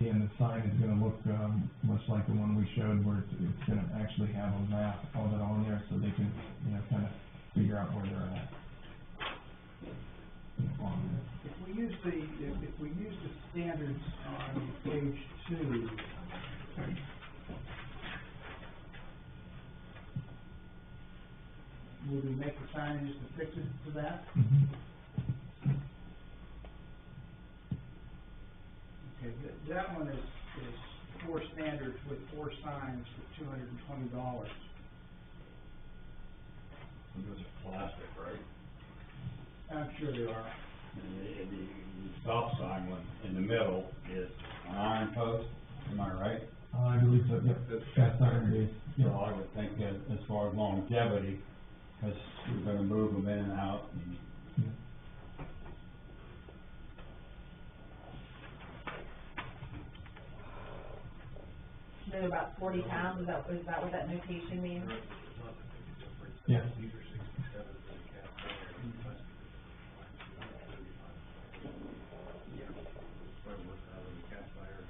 And the sign is gonna look, much like the one we showed, where it's gonna actually have a map of it on there, so they can, you know, kind of figure out where they're at. On there. If we use the standards on page 2, would we make the signage to fix it to that? Okay, that one is 4 standards with 4 signs for $220. And those are plastic, right? I'm sure they are. And the stop sign one in the middle is an iron post, am I right? I believe so, yep, cast iron base, So yeah. I would think that as far as longevity, because we're gonna move them in and out, and Yeah. They're about 40 pounds, is that what that notation means? Yeah. These are 67 for the cast iron, plastic is 35. Yeah, probably worth out of the cast iron.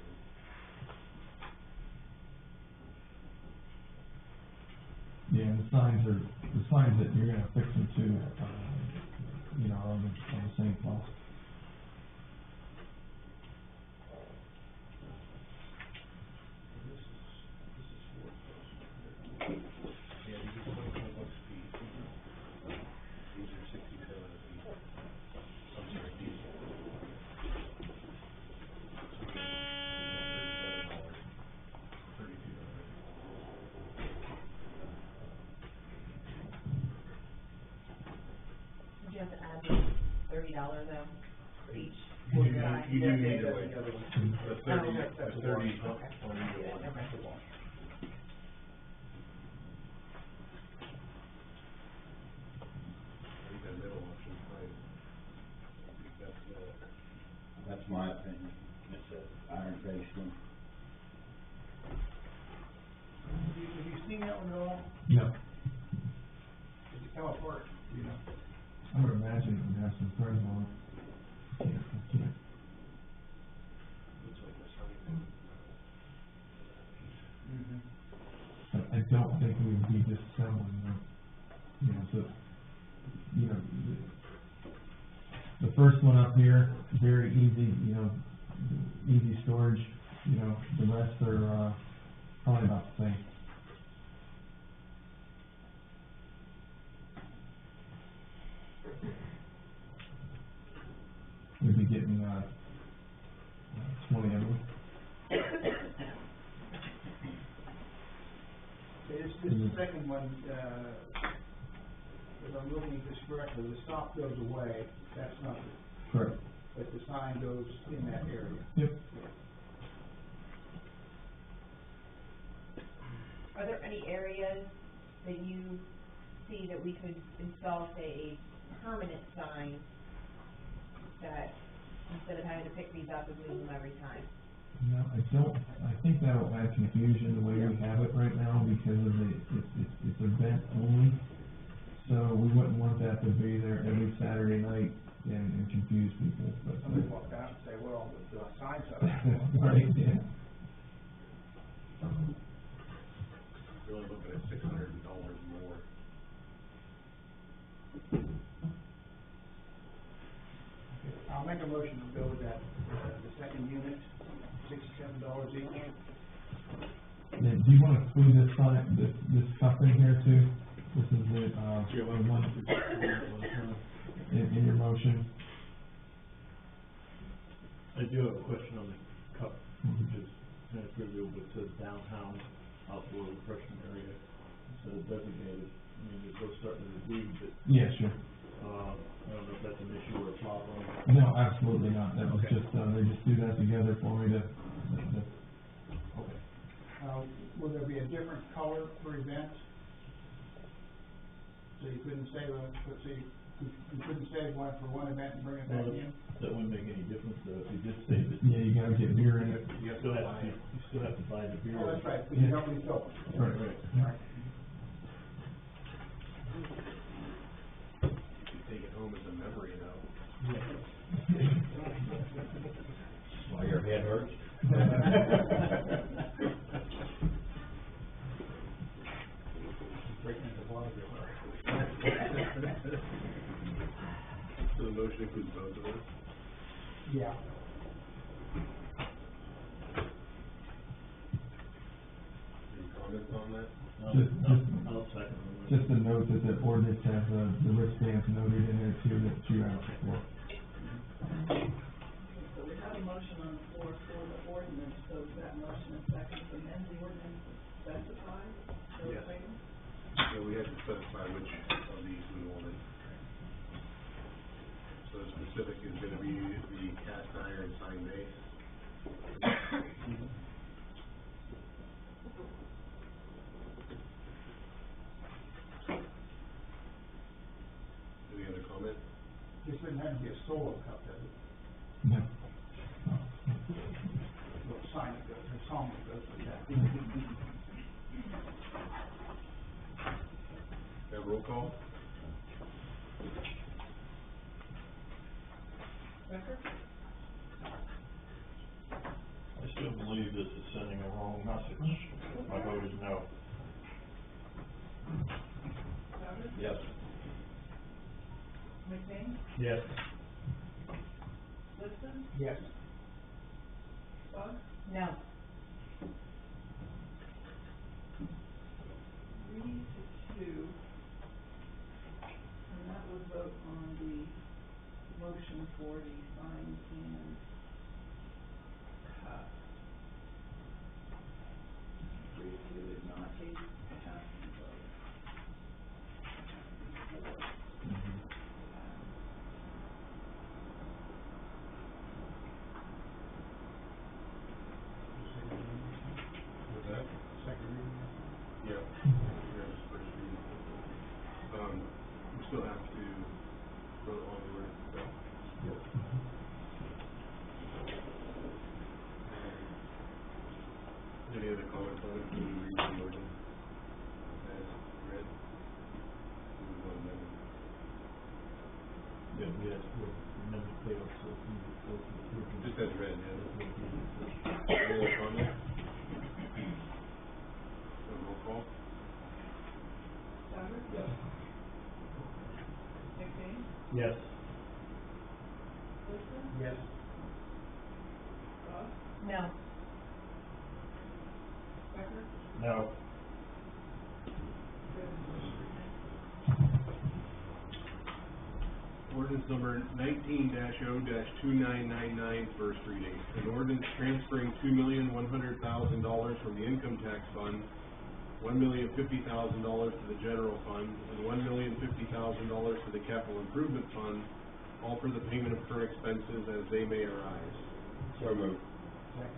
Yeah, and the signs that you're gonna fix them to, you know, are the same cost. This is 4 posts. Yeah, these are 25 bucks a piece. These are 67 a piece. I'm sorry, these. $32. Would you have to add the $30 though, for each? You sign? do need to wait. That's the other one. The Oh, 30, okay. the 30 is Okay. on either one. Okay. I think that middle option's right. that's my opinion. It's an iron-based one. Have you seen that one at all? No, Does it come apart? You know? I would imagine it would have some threads on it. Yeah. Looks like a sign. Mm-hmm. But I don't think we would be disassembling them. You know, so, you know, the first one up here, very easy, you know, easy storage, you know, the rest are, probably about the same. We'd be getting, 20 of them. This second one, if I'm looking at this correctly, the stop goes away, that's not, Correct. but the sign goes in that area. Yep. Are there any areas that you see that we could install, say, a permanent sign that, instead of having to pick these up and move them every time? No, I think that'll add confusion the way we have it right now because of it's event only. So we wouldn't want that to be there every Saturday night and confuse people, but. Somebody walk out and say, well, the sign's up. Right, yeah. Really looking at $600 more. I'll make a motion to go with that, the second unit, $67 each. Yeah, do you want to include this sign, this cup in here too? This is the one in your motion. I do have a question on the cup, which is kind of trivial, but it says downtown outdoor refreshment area instead of designated. I mean, there's no starting to read, but, Yeah, sure. I don't know if that's an issue or a problem. No, absolutely not. That was Okay. just, they just do that together for me to Okay. Will there be a different color for events? So you couldn't say, let's see, you couldn't say one for one event and bring it back Well, in? that wouldn't make any difference though, if you just say that. yeah, you gotta get beer in it. You still have to buy the beer. Oh, that's right, but you don't refill it. Right. Right. All right. You could take it home as a memory, though. Why your head hurts? motion includes both of them? Yeah. Any comments on that? I'll second the motion. Just a note that the ordinance has, the wristbands noted in there too, that you asked for. So we have a motion on the floor for the ordinance, so is that motion and second to amend the ordinance specify those Yes. items? So we have to specify which of these we wanted. So the specific is gonna be the cast iron sign base. Any other comment? This doesn't have to be a solo cup, does it? No. Little sign that goes, a song that goes with that. Have roll call? Becker? I still believe this is sending a wrong message. My vote is no. Souter? Yes. McBain? Yes. Woodson? Yes. Bug? No. 3-2. And that would vote on the motion for the sign and cup. 3-2 is not a passing vote. What's that? Second reading. Yeah. Yeah, it's first reading. We still have to vote on the ordinance itself. Any other comments on it? Can we read the ordinance as read? We want to amend it. Yeah, yes, we'll amend the code, so it's easy for the Just as read, yeah. Yeah. Any other comments? Roll call? Souter? Yes. McBain? Yes. Woodson? Yes. Bug? No. Becker? No. 7-0. Ordinance number 19-0-2999, first reading. An ordinance transferring $2,100,000 from the income tax fund, $1,050,000 to the general fund, and $1,050,000 to the capital improvement fund, all for the payment of current expenses as they may arise. So moved. Second.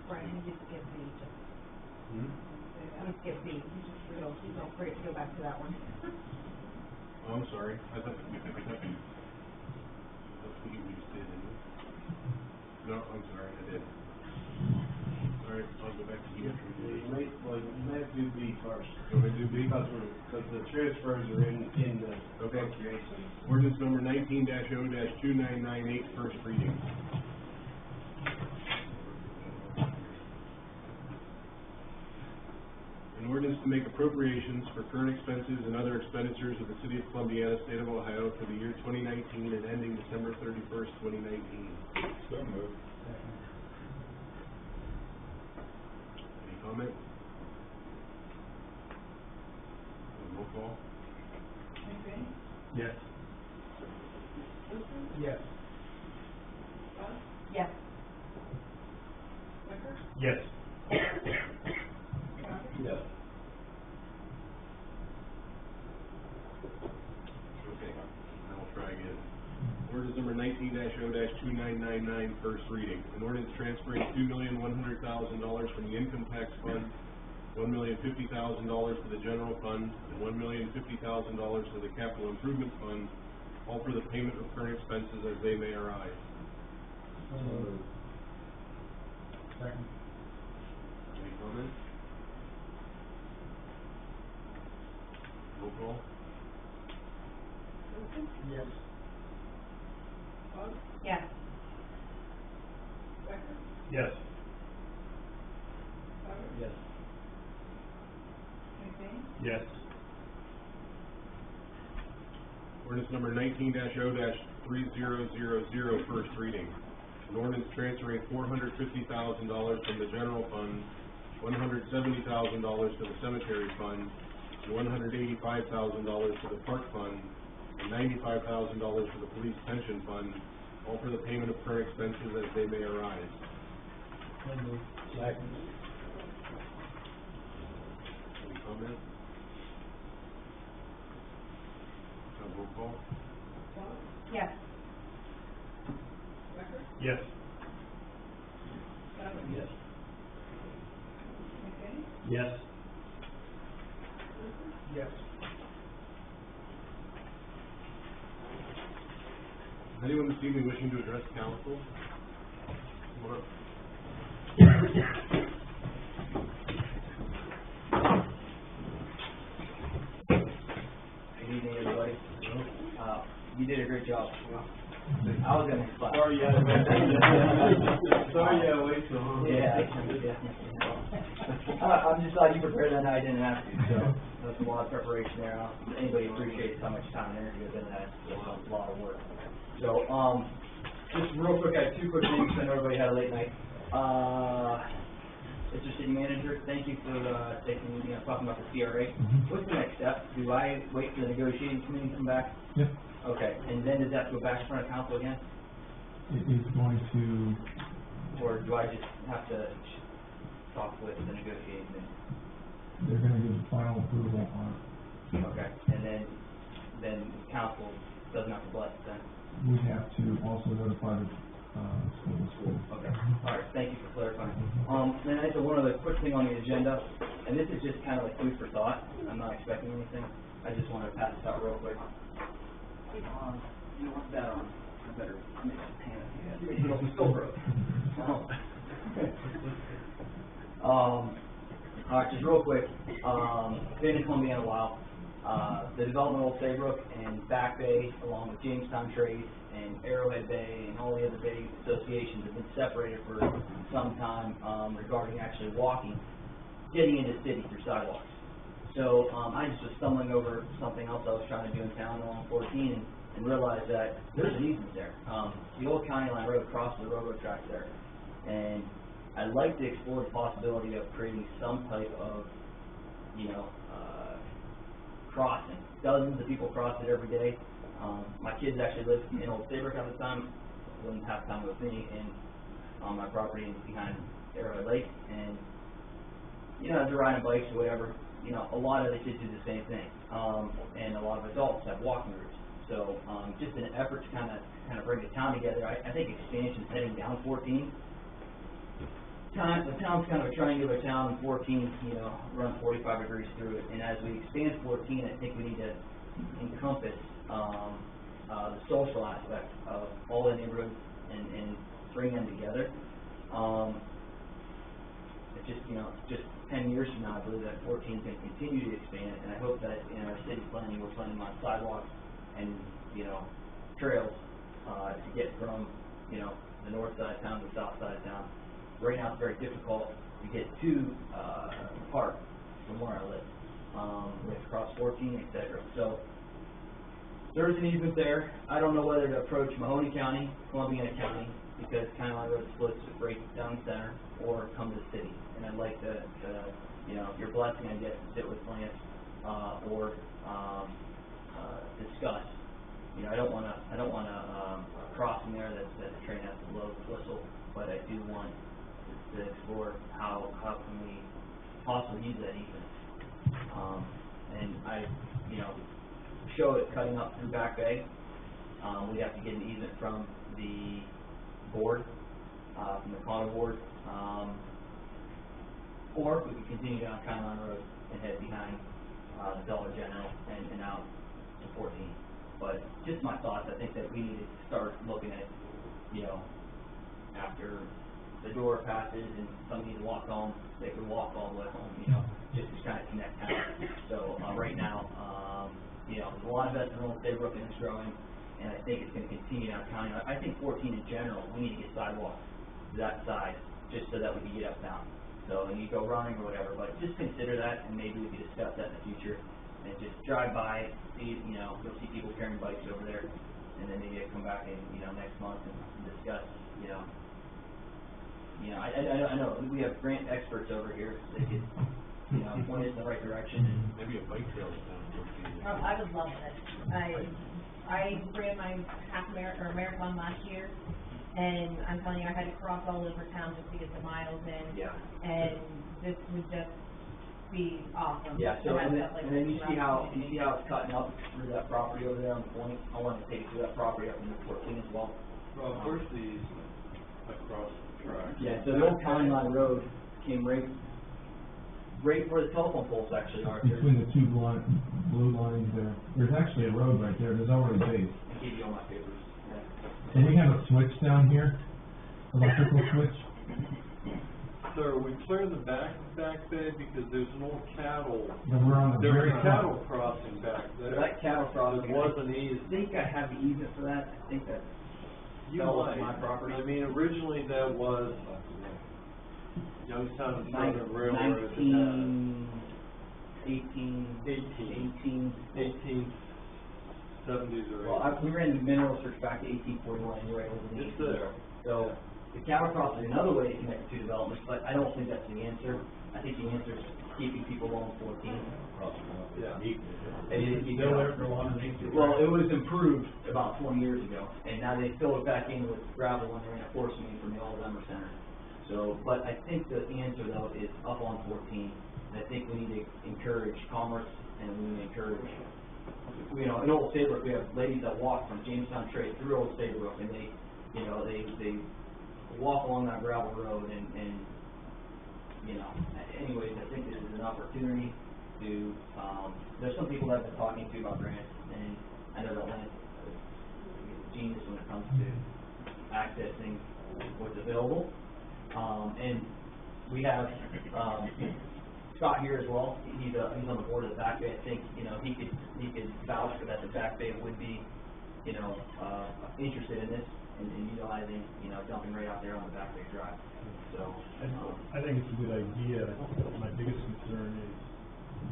Brian, you just skip B, just, Hmm? you skip B, you don't forget to go back to that one. Oh, I'm sorry. I thought we just did, didn't we? No, I'm sorry, I did. All right, I'll go back to B after we do this. Well, you may have to do B first, You want me to do B? because the transfers are in the Okay. appropriations. Ordinance number 19-0-2998, first reading. An ordinance to make appropriations for current expenses and other expenditures of the city of Columbiana, state of Ohio for the year 2019 and ending December 31st, 2019. So moved. Second. Any comment? Roll call? McBain? Yes. Woodson? Yes. Bug? Yes. Becker? Yes. Souter? Yes. Okay, now we'll try again. Ordinance number 19-0-2999, first reading. An ordinance transferring $2,100,000 from the income tax fund, $1,050,000 to the general fund, and $1,050,000 to the capital improvement fund, all for the payment of current expenses as they may arise. So moved. Second. Any comments? Roll call? Woodson? Yes. Bug? Yes. Becker? Yes. Souter? Yes. McBain? Yes. Ordinance number 19-0-3000, first reading. An ordinance transferring $450,000 from the general fund, $170,000 to the cemetery fund, and $185,000 to the park fund, and $95,000 to the police pension fund, all for the payment of current expenses as they may arise. Second. Any comments? Have roll call? Clark, Yes. Becker, Yes. Stover, Yes. McKinney, Yes. Clifford, Yes. Anyone this evening wishing to address council? Come on up. Good evening, everybody. You did a great job. I was in the spot. Sorry, yeah. Sorry, yeah, wait so long. Yeah. I'm just glad you prepared that night, I didn't have to, so that's a lot of preparation there. Anybody appreciates how much time and energy goes into that, it's a lot of work. So, just real quick, I have two quick things, I know everybody had a late night. Mr. City Manager, thank you for, talking about the CRA. What's the next step? Do I wait for the negotiating committee to come back? Yep, Okay, and then does that go back in front of council again? it is going to, Or do I just have to talk with the negotiating committee? they're gonna give the final approval on it. Okay, and then council doesn't have to bless it then? We have to also notify the, school. Okay, all right, thank you for clarifying. Then I have one other quick thing on the agenda, and this is just kind of like food for thought. I'm not expecting anything. I just want to pass this out real quick. You know what's that on? I better make some panic. It'll be still broke. All right, just real quick. Been in Columbiana a while. The development of Old Saybrook and Back Bay, along with Jamestown Trade and Arrowhead Bay and all the other bay associations have been separated for some time regarding actually getting into the city through sidewalks. So I just was stumbling over something else I was trying to do in town along 14 and realized that there's an easement there. The old county line road crosses the railroad tracks there. And I'd like to explore the possibility of creating some type of, crossing. Dozens of people cross it every day. My kids actually lived in Old Saybrook at the time, wouldn't have time with me, and on my property behind Arrowhead Lake. And, as they're riding bikes or whatever, a lot of the kids do the same thing. And a lot of adults have walking routes. So, just in an effort to kind of bring the town together, I think expansion's heading down 14. The town's kind of a triangular town, and 14, run 45 degrees through it. And as we expand 14, I think we need to encompass the social aspect of all the neighborhoods and bring them together. Just 10 years from now, I believe that 14 is going to continue to expand, and I hope that in our city planning, we're planning on sidewalks and, trails to get from, the north side of town to the south side of town. Right now, it's very difficult to get to the park from where I live. We have to cross 14, etc. So there's an easement there. I don't know whether to approach Mahoney County, Columbiana County, because County Line Road splits right down the center, or come to the city. And I'd like to your blessing, I guess, to sit with Lance or discuss. I don't want to cross in there that the train has to blow the whistle, but I do want to explore how can we possibly use that easement. And I, show it cutting up through Back Bay. We'd have to get an easement from the board, from the condo board, or we could continue down County Line Road and head behind the Dollar General and out to 14. But just my thoughts, I think that we need to start looking at, after the door passes and somebody needs to walk home, they can walk all the way home, just to kind of connect town. So right now, there's a lot of investment in Old Saybrook and it's growing, and I think it's going to continue down county. I think 14 in general, we need to get sidewalks to that side just so that we can get uptown. So you go running or whatever, but just consider that, and maybe we could discuss that in the future. and just drive by, see, you'll see people carrying bikes over there, and then maybe I come back in, next month and discuss, I know, we have grant experts over here, they could, point us in the right direction, and Maybe a bike trail down Oh, I would love it. I ran my marathon last year, and I'm telling you, I had to cross all over town just to get the miles in. yeah. And this would just be awesome. Yeah, so, to have and then, stuff like and then this you see throughout how, the you see how it's cutting up through that property over there on the point? I wanna take it through that property up in the 14 as well. Well, where's the easement across the track? Yeah, so the old County Line Road came right where the telephone poles actually are. Between the two blue lines there, there's actually a road right there, there's already base. I gave you all my papers. Yeah. And we have a switch down here, electrical switch. So are we clearing the back bay because there's an old cattle, And we're on the there's very a front. cattle crossing back So there. that cattle crossing, It wasn't easy. I think I have the easement for that. I think that You fell off might. my property. I mean, originally that was Youngstown and Southern Railroad. 1870s or Well, 80s. we ran the mineral search back to 1841 anyway, it was an It's 18. there. So, the cattle crossing is another way to connect the two developments, but I don't think that's the answer. I think the answer is keeping people along 14. Yeah. Still there for long enough to. Well, it was improved about 20 years ago, and now they filled it back in with gravel when they ran a force main from the old Emmer Center. So, but I think the answer though is up on 14, and I think we need to encourage commerce, and we need to encourage, in Old Saybrook, we have ladies that walk from Jamestown Trace through Old Saybrook, and they walk along that gravel road, and anyways, I think this is an opportunity to, there's some people that I've been talking to about grants, and I know that Lance is a genius when it comes to accessing what's available. And we have, Scott here as well, he's on the board of the Back Bay. I think, he could vouch for that, the Back Bay would be, interested in this, and utilizing, dumping right out there on the Back Bay Drive. So, I think it's a good idea. My biggest concern is,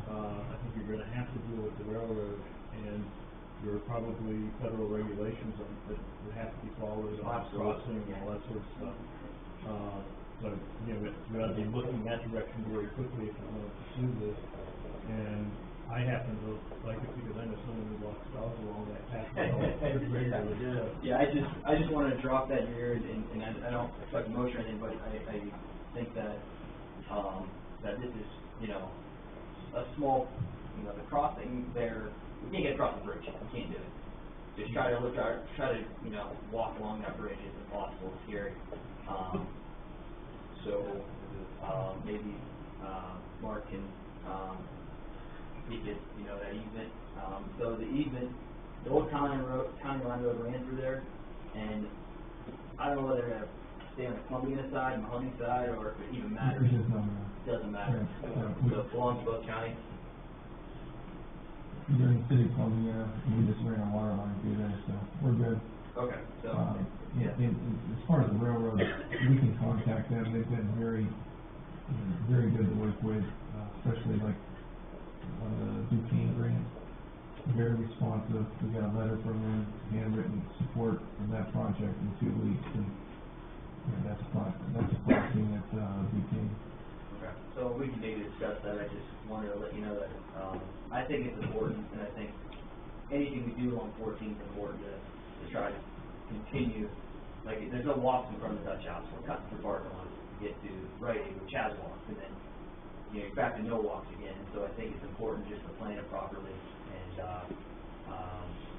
I think you're gonna have to deal with the railroad, and there are probably federal regulations that have to be followed on crossing and all that sort of stuff. So, we ought to be looking that direction very quickly if we want to pursue this. And I happen to like it because I know someone who walks dogs along that path regularly. yeah, I just wanted to drop that here, and I don't expect a motion or anything, but I think that, that this is, a small, the crossing there, we can't get across the bridge, we can't do it. Just try to walk along that bridge is impossible, it's scary. So, maybe, Mark can, he could, that easement. So the easement, the old County Line Road ran through there, and I don't know whether to stay on the Columbiana side, Mahoney side, or if it even matters. It Doesn't matter. Yeah. So it belongs to both counties. During the city of Columbiana, we just ran a water line through there, so we're good. Okay, so, Yeah, and as far as the railroad, we can contact them, they've been very good to work with, especially like, Duquesne grant. Very responsive, we got a letter from them, handwritten support of that project in 2 weeks, and, that's a blessing at, Duquesne. okay, so we can maybe discuss that. I just wanted to let you know that, I think it's important, and I think anything we do on 14 is important to try to continue. Like, there's no walks in front of the Dutch house, we're cutting through parking lots to get to Rite Aid, which has walks, and then, you're back to no walks again. And so I think it's important just to plan it properly and,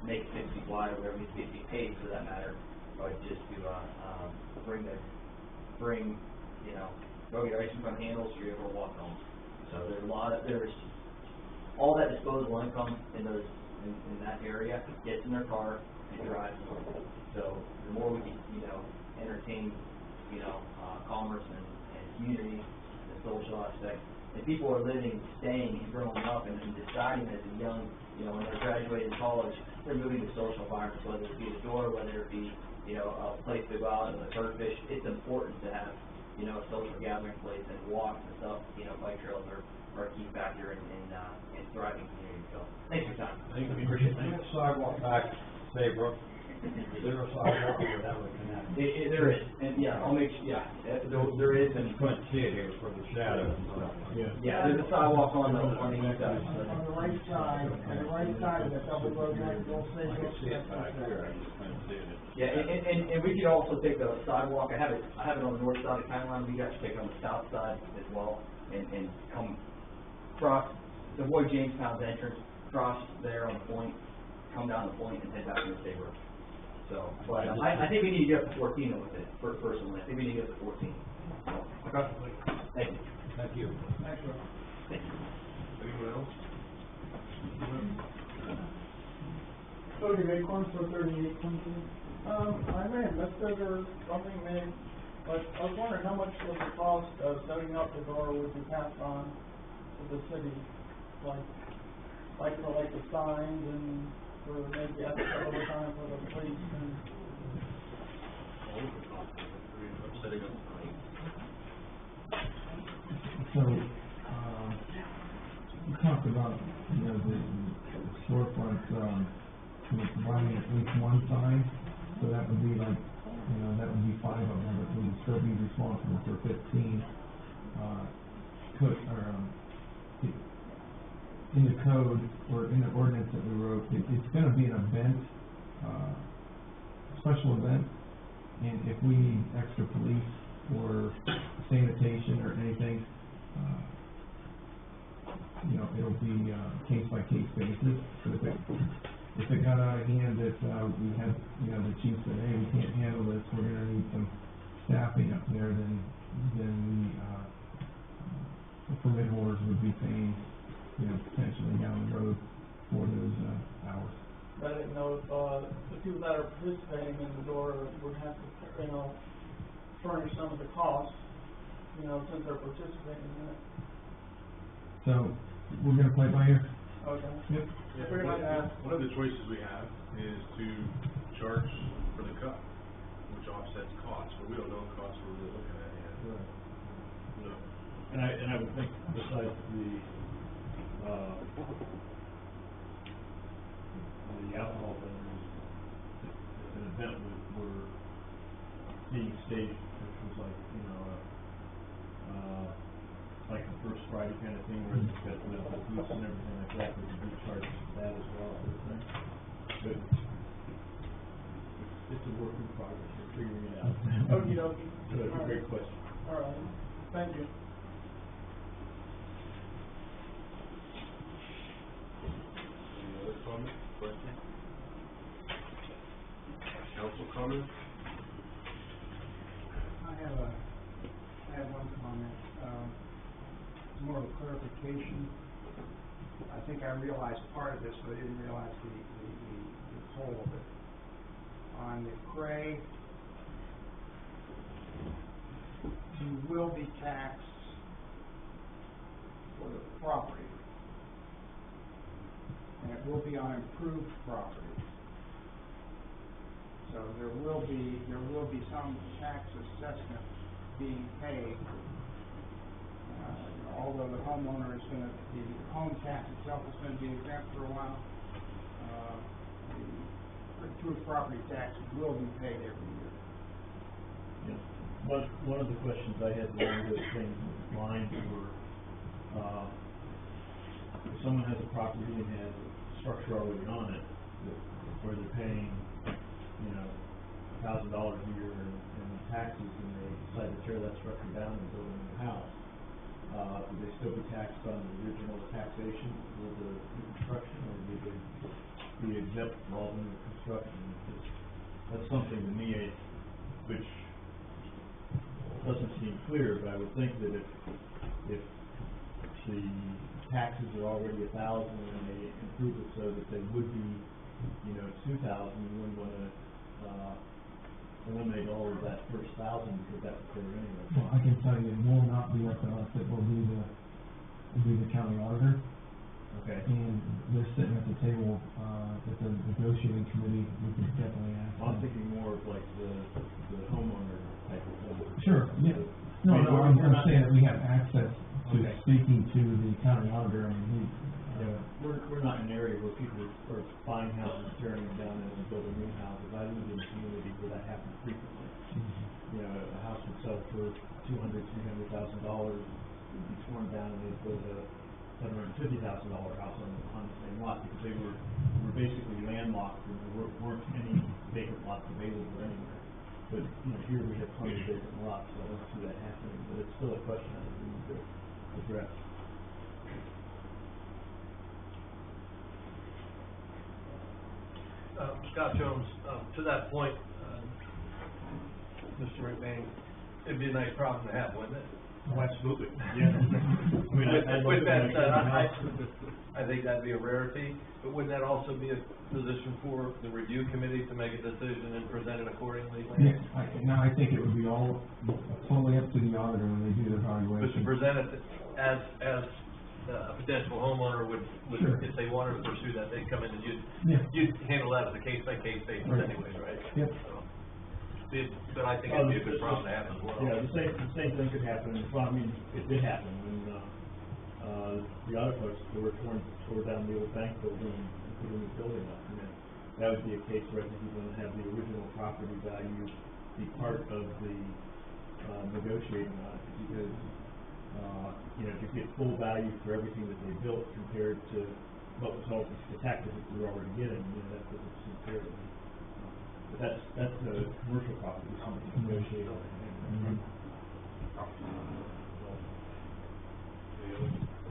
make it 6 feet wide or whatever needs to be paved for that matter, but just to, go get ice in front of handles, so you're able to walk home. So there's all that disposable income in that area gets in their car and drives home. So the more we can, entertain, commerce and community, the social aspect, and people are living, staying, and growing up, and deciding as a young, when they're graduating college, they're moving to social environments, whether it be a door, whether it be, a place to go out and bird fish. It's important to have, a social gathering place and walks and stuff, bike trails are are a key factor in thriving community. So, thanks for your time. Thank you. Appreciate it. Sidewalk back, Saybrook, is there a sidewalk or that would connect? There is, and yeah, I'll make, there is, And and, you couldn't see it here for the shadows and stuff. yeah, there's a sidewalk on the east side. On the right side of the double road, like, you'll see. I could see it back here, I just couldn't see it. Yeah, and we could also take the sidewalk, I have it on the north side of the county line, we could actually take it on the south side as well, and come across, avoid Jamestown's entrance, cross there on the point, come down the point and head back to the Saybrook. So, but, I think we need to get up to 14 with it, personally, I think we need to get up to 14. So, okay, thank you. Thank you. Thanks, Rob. Thank you. Anyone else? Cody Acorn for 3820. I may have missed it or something made, but I was wondering how much was the cost of setting up the door would be passed on to the city? Like for the signs and for maybe extra overtime for the police and. All of the costs, I'm setting up signs. So, we talked about, the storefront, providing at least one sign, so that would be like, that would be 5 of them, but we would still be responsible for 15. In the code, or in the ordinance that we wrote, it's gonna be an event, special event, and if we need extra police or sanitation or anything, it'll be case by case basis. But if it got out of hand that we had, the chief said, hey, we can't handle this, we're gonna need some staffing up there, then the permit holders would be paying, potentially down the road for those hours. I didn't know if the people that are participating in the door would have to, furnish some of the costs, since they're participating in it. So, we're gonna play by ear? Okay. Yep. Yeah, Pretty much that. one of the choices we have is to charge for the cut, which offsets costs, but we don't know what costs we're really looking at yet. Right. So, And I would think besides the alcohol vendors, an event were being staged, which was like, like the first Friday kind of thing, where you've got the booths and everything like that, there could be charges for that as well, I would think. But it's a work in progress, we're figuring it out. Okey dokey. So it's a great question. All right, thank you. any other comments, questions? Council comments? I have one comment, it's more of a clarification. I think I realized part of this, but I didn't realize the whole of it. On the gray, you will be taxed for the property, and it will be on improved property. So there will be some tax assessment being paid, although the homeowner is gonna, the home tax itself is gonna be exempt for a while. The improved property tax will be paid every year. Yeah. One of the questions I had along those same lines were, if someone has a property and has a structure already on it, where they're paying, $1,000 a year in taxes, and they decide to tear that structure down and build a new house, would they still be taxed on the original taxation for the new construction, or would they be exempt from all the new construction? That's something to me, which doesn't seem clear, but I would think that if the taxes are already 1,000 and they improve it so that they would be, 2,000, you wouldn't want to eliminate all of that first 1,000 because that's there anyway. Well, I can tell you, it will not be up to us, it will be the county auditor. Okay. And they're sitting at the table, at the negotiating committee, we could definitely ask I'm them. thinking more of like the homeowner type of thing. Sure, yeah. No, I'm saying that we have access to Okay. speaking to the county auditor, I mean, Yeah, we're not in an area where people are buying houses, tearing them down, and then building new houses. I live in a community where that happens frequently. You know, a house would sell for $200,000, $300,000, be torn down, and they'd build a $750,000 house on the same lot, because they were basically landlocked, and there weren't any vacant lots available anywhere. But, you know, here we have plenty of vacant lots, so I don't see that happening, but it's still a question I think we need to address. Scott Jones, to that point, Mr. McBain, it'd be a nice problem to have, wouldn't it? Oh, absolutely, yeah. I mean, I'd like With to that make said, sure I think that'd be a rarity, but wouldn't that also be a position for the review committee to make a decision and present it accordingly? yes, I think it would be all totally up to the auditor when they do the But to evaluation. present it as a potential homeowner would, Sure. if they wanted to pursue that, they'd come in and Yeah. you'd handle that as a case-by-case basis Right. anyways, right? Yep. So, but I think it'd be a good problem to have as well. Yeah, the same thing could happen, well, I mean, it did happen when, the auto folks, they were tore down the old bank building and put a new building up, and then that would be a case where I think you're gonna have the original property value be part of the, negotiating on it, because, you know, to get full value for everything that they built compared to what was all the taxes that we were already getting, you know, that doesn't seem fair to me. But that's a commercial property, something to negotiate on. Mhm.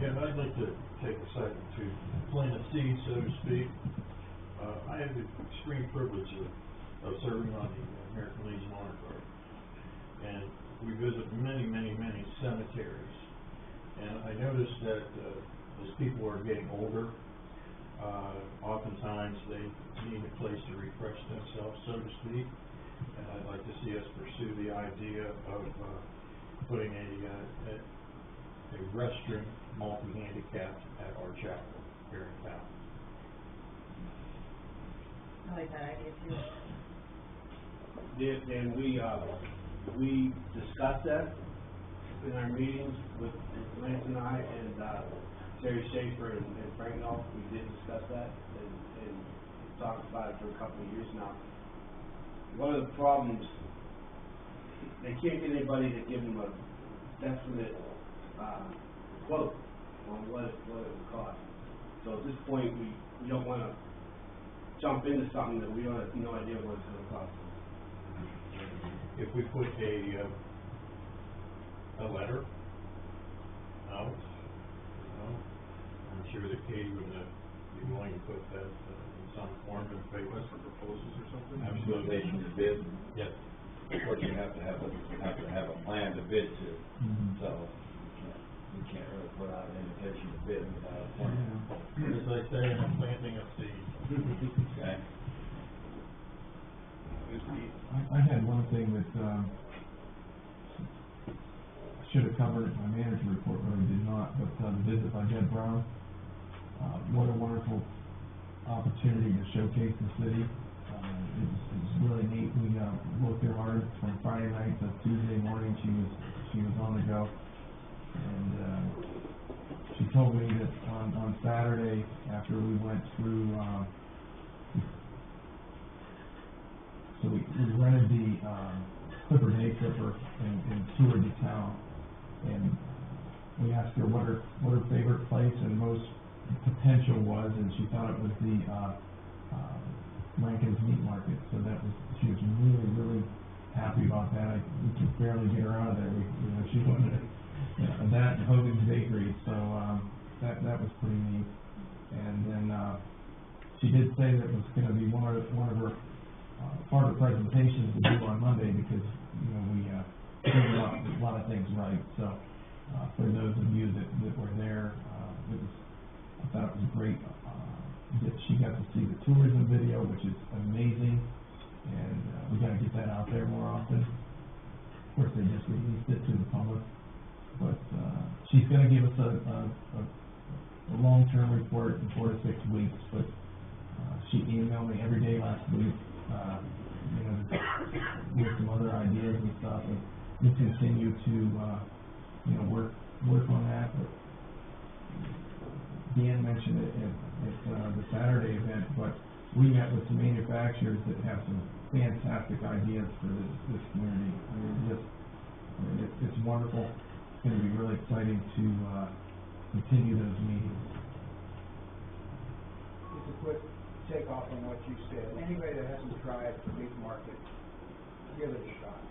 Yeah, and I'd like to take a second to plant a seed, so to speak. I have the extreme privilege of serving on the American Legion Honor Guard. And we visit many, many, many cemeteries. And I noticed that as people are getting older, oftentimes they need a place to refresh themselves, so to speak. And I'd like to see us pursue the idea of putting a restroom, multi-handicapped, at our chapel here in town. I like that idea too. Then we discussed that in our meetings with Lance and I and Terry Schaefer and Frank Knoll. We did discuss that and talked about it for a couple of years now. One of the problems, they can't get anybody to give them a definite quote on what it would cost. So at this point, we don't want to jump into something that we don't have no idea what it's going to cost. If we put a letter out, I'm sure that Katie would be willing to put that in some form in paper. For proposals or something? Absolutely. Invitation to bid. Yes. Of course, you have to have a plan to bid to, Mhm. so we can't really put out an invitation to bid without a plan. Yeah. As I say, I'm planting a seed. Okay? I had one thing that, I should have covered in my manager report, but I did not, but, the visit by Jed Brown, what a wonderful opportunity to showcase the city. It's really neat. We, worked there hard from Friday night to Tuesday morning. She was on the go. And, she told me that on Saturday, after we went through, so we rented the, Clipper Day Clipper and toured the town. And we asked her what her favorite place and most potential was, and she thought it was the, Rankin's Meat Market. So she was really, really happy about that. We could barely get her out of there. She wanted it. That and Hogan's Bakery. So, that was pretty neat. And then, she did say that it was gonna be one of her, part of the presentations to do on Monday, because, we, did a lot of things right. So, for those of you that were there, I thought it was great, that she got to see the tourism video, which is amazing, and, we gotta get that out there more often. Of course, they just released it to the public, but, she's gonna give us a long-term report in 4 to 6 weeks, but, she emailed me every day last week, with some other ideas and stuff, and we continue to, work on that, but Dan mentioned it at the Saturday event, but we met with some manufacturers that have some fantastic ideas for this community. It's wonderful. It's gonna be really exciting to, continue those meetings. Just a quick takeoff on what you said. Anybody that hasn't tried the meat market, give it a shot.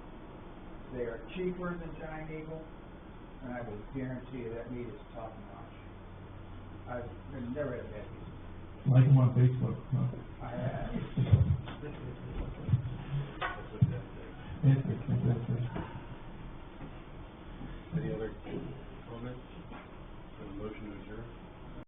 They are cheaper than Giant Eagle, and I will guarantee you that meat is top notch. I've never had a bad piece. Like them on Facebook, huh? I have. Any other comments? A motion to